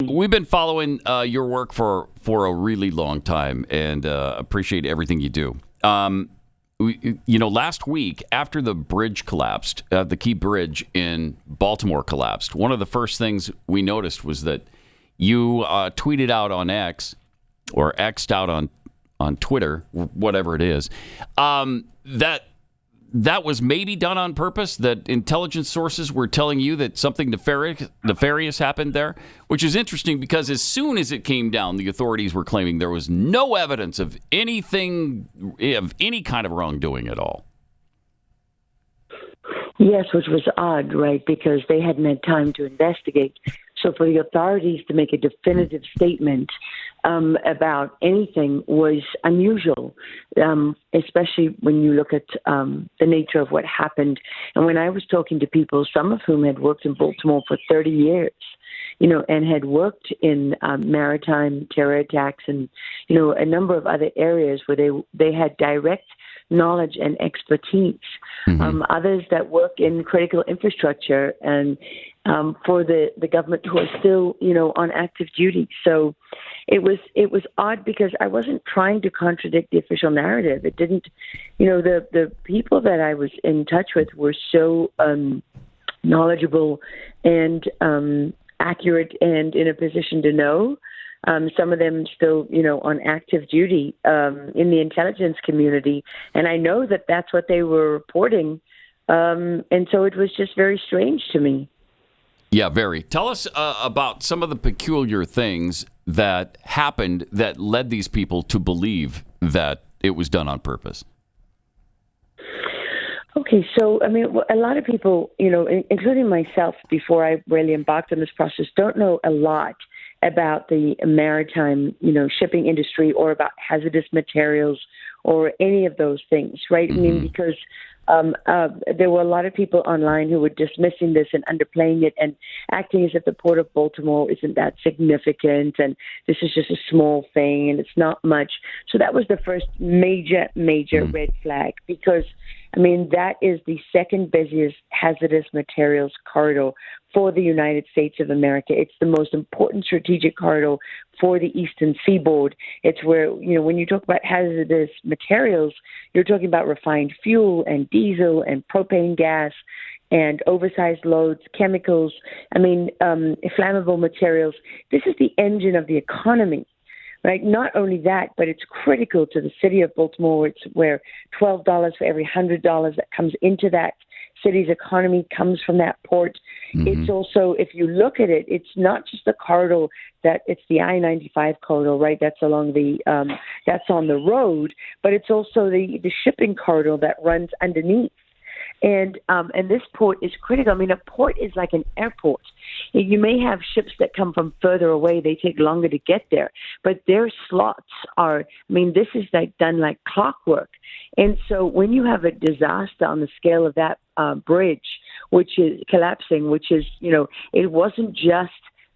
We've been following your work for a really long time, and appreciate everything you do. Last week after the bridge collapsed, the Key Bridge in Baltimore collapsed, one of the first things we noticed was that you tweeted out on X, or X'd out on Twitter, whatever it is, that was maybe done on purpose, that intelligence sources were telling you that something nefarious happened there, which is interesting because as soon as it came down, the authorities were claiming there was no evidence of anything, of any kind of wrongdoing at all. Yes, which was odd, right? Because they hadn't had time to investigate. So for the authorities to make a definitive statement about anything was unusual, especially when you look at the nature of what happened. And when I was talking to people, some of whom had worked in Baltimore for 30 years, and had worked in maritime terror attacks and, a number of other areas where they had direct knowledge and expertise. Mm-hmm. Others that work in critical infrastructure and for the government who are still, on active duty. So it was odd because I wasn't trying to contradict the official narrative. It didn't, the people that I was in touch with were so knowledgeable and accurate and in a position to know. Some of them still, on active duty in the intelligence community. And I know that that's what they were reporting. And so it was just very strange to me. Yeah, very. Tell us about some of the peculiar things that happened that led these people to believe that it was done on purpose. Okay, so, a lot of people, including myself, before I really embarked on this process, don't know a lot about the maritime, shipping industry or about hazardous materials or any of those things, right? Mm-hmm. Because there were a lot of people online who were dismissing this and underplaying it and acting as if the Port of Baltimore isn't that significant and this is just a small thing and it's not much. So that was the first major red flag because, that is the second busiest hazardous materials corridor for the United States of America. It's the most important strategic corridor for the Eastern Seaboard. It's where, when you talk about hazardous materials, you're talking about refined fuel and diesel and propane gas and oversized loads, chemicals, flammable materials. This is the engine of the economy. Right. Not only that, but it's critical to the city of Baltimore. It's where $12 for every $100 that comes into that city's economy comes from that port. Mm-hmm. It's also, if you look at it, it's not just the corridor that it's the I-95 corridor, right? That's along the that's on the road, but it's also the shipping corridor that runs underneath. And this port is critical. A port is like an airport. You may have ships that come from further away. They take longer to get there. But their slots are, this is done like clockwork. And so when you have a disaster on the scale of that bridge, which is collapsing, which is, it wasn't just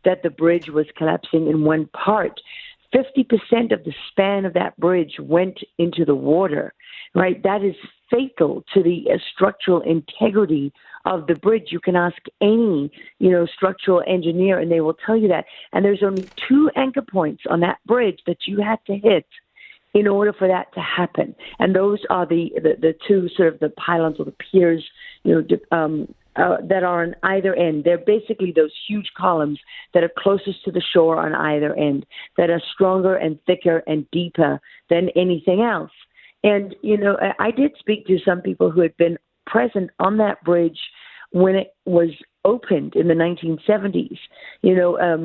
that the bridge was collapsing in one part. 50% of the span of that bridge went into the water, right? That is fatal to the structural integrity of the bridge. You can ask any, structural engineer, and they will tell you that. And there's only 2 anchor points on that bridge that you had to hit in order for that to happen. And those are the 2 sort of the pylons or the piers, that are on either end. They're basically those huge columns that are closest to the shore on either end, that are stronger and thicker and deeper than anything else. And, I did speak to some people who had been present on that bridge when it was opened in the 1970s.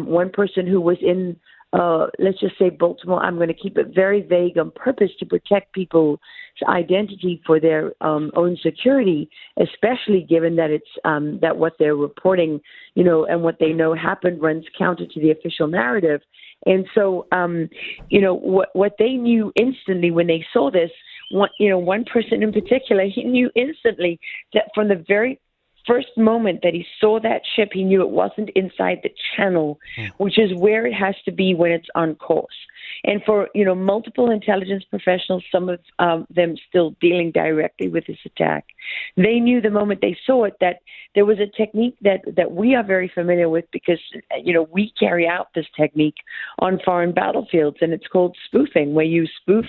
One person who was in, let's just say Baltimore, I'm going to keep it very vague on purpose to protect people's identity for their own security, especially given that it's that what they're reporting, and what they know happened runs counter to the official narrative. And so, what they knew instantly when they saw this, one person in particular, he knew instantly that from the very first moment that he saw that ship, he knew it wasn't inside the channel, which is where it has to be when it's on course. And for, multiple intelligence professionals, some of them still dealing directly with this attack, they knew the moment they saw it that there was a technique that we are very familiar with because, we carry out this technique on foreign battlefields, and it's called spoofing, where you spoof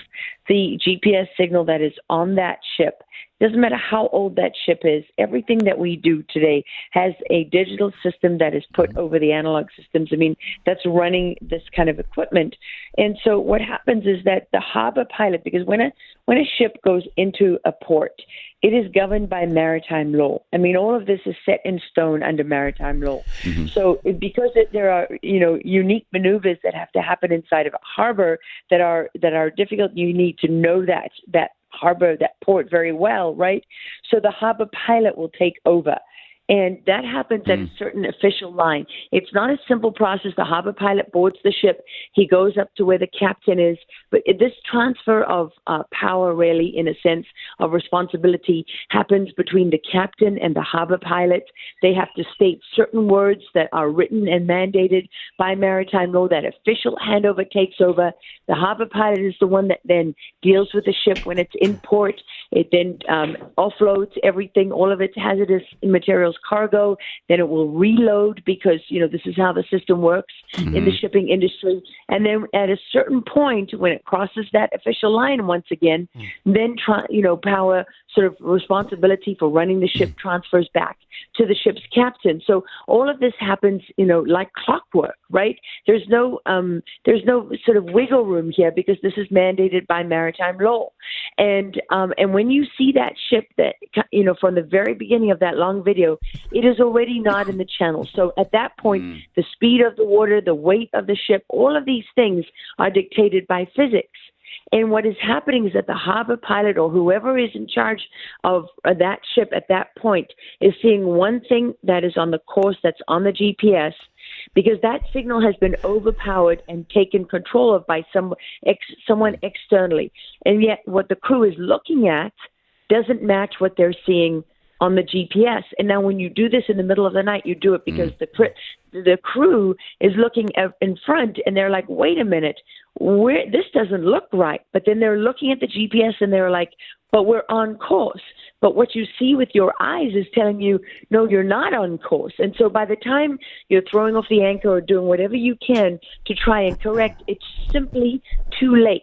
the GPS signal that is on that ship. Doesn't matter how old that ship is. Everything that we do today has a digital system that is put over the analog systems. I mean, that's running this kind of equipment. And so what happens is that the harbor pilot, because when a ship goes into a port, it is governed by maritime law. I mean, all of this is set in stone under maritime law. Mm-hmm. So because there are, unique maneuvers that have to happen inside of a harbor that are difficult, you need to know that harbor, that port very well, right? So the harbor pilot will take over. And that happens at a certain official line. It's not a simple process. The harbor pilot boards the ship. He goes up to where the captain is. But this transfer of power, really, in a sense of responsibility, happens between the captain and the harbor pilot. They have to state certain words that are written and mandated by maritime law. That official handover takes over. The harbor pilot is the one that then deals with the ship when it's in port. It then offloads everything, all of its hazardous materials, cargo. Then it will reload because, this is how the system works in the shipping industry. And then at a certain point, when it crosses that official line once again, then, power sort of responsibility for running the ship transfers back to the ship's captain. So all of this happens, like clockwork, right? There's no sort of wiggle room here because this is mandated by maritime law. And when you see that ship that, from the very beginning of that long video, it is already not in the channel. So at that point, the speed of the water, the weight of the ship, all of these things are dictated by physics. And what is happening is that the harbor pilot or whoever is in charge of that ship at that point is seeing one thing that is on the course that's on the GPS, because that signal has been overpowered and taken control of by someone externally. And yet what the crew is looking at doesn't match what they're seeing on the GPS. And now when you do this in the middle of the night, you do it because the crew is looking in front and they're like, wait a minute, this doesn't look right. But then they're looking at the GPS and they're like, but we're on course. But what you see with your eyes is telling you, no, you're not on course. And so by the time you're throwing off the anchor or doing whatever you can to try and correct, it's simply too late.